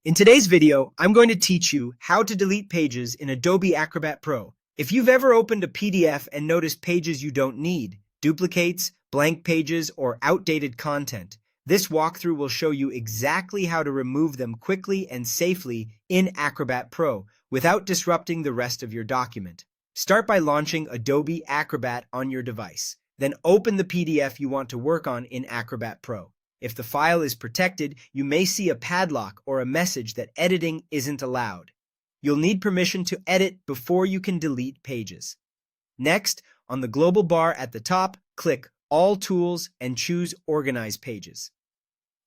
In today's video, I'm going to teach you how to delete pages in Adobe Acrobat Pro. If you've ever opened a PDF and noticed pages you don't need, duplicates, blank pages, or outdated content, this walkthrough will show you exactly how to remove them quickly and safely in Acrobat Pro without disrupting the rest of your document. Start by launching Adobe Acrobat on your device. Then open the PDF you want to work on in Acrobat Pro. If the file is protected, you may see a padlock or a message that editing isn't allowed. You'll need permission to edit before you can delete pages. Next, on the global bar at the top, click All Tools and choose Organize Pages.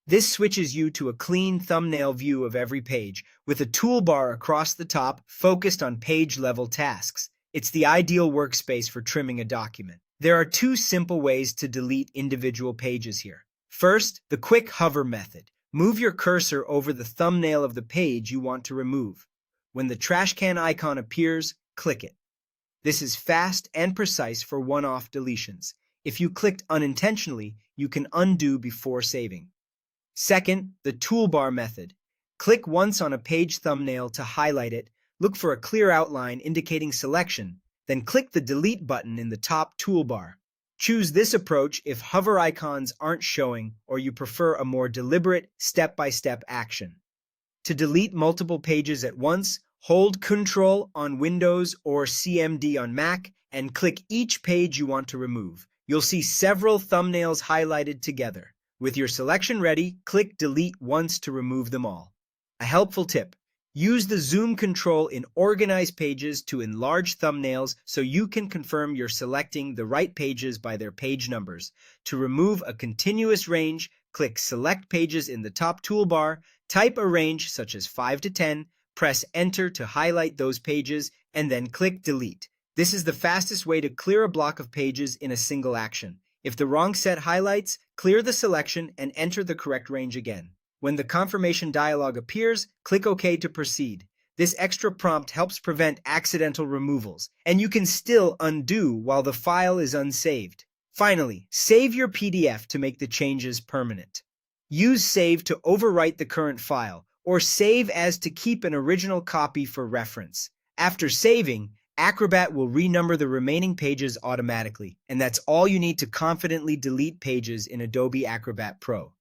This switches you to a clean thumbnail view of every page, with a toolbar across the top focused on page-level tasks. It's the ideal workspace for trimming a document. There are two simple ways to delete individual pages here. First, the quick hover method. Move your cursor over the thumbnail of the page you want to remove. When the trash can icon appears, click it. This is fast and precise for one-off deletions. If you clicked unintentionally, you can undo before saving. Second, the toolbar method. Click once on a page thumbnail to highlight it, look for a clear outline indicating selection, then click the delete button in the top toolbar. Choose this approach if hover icons aren't showing or you prefer a more deliberate, step-by-step action. To delete multiple pages at once, hold Ctrl on Windows or CMD on Mac and click each page you want to remove. You'll see several thumbnails highlighted together. With your selection ready, click Delete once to remove them all. A helpful tip: use the zoom control in Organize Pages to enlarge thumbnails so you can confirm you're selecting the right pages by their page numbers. To remove a continuous range, click Select Pages in the top toolbar, type a range such as 5 to 10, press Enter to highlight those pages, and then click Delete. This is the fastest way to clear a block of pages in a single action. If the wrong set highlights, clear the selection and enter the correct range again. When the confirmation dialog appears, click OK to proceed. This extra prompt helps prevent accidental removals, and you can still undo while the file is unsaved. Finally, save your PDF to make the changes permanent. Use Save to overwrite the current file, or Save as to keep an original copy for reference. After saving, Acrobat will renumber the remaining pages automatically, and that's all you need to confidently delete pages in Adobe Acrobat Pro.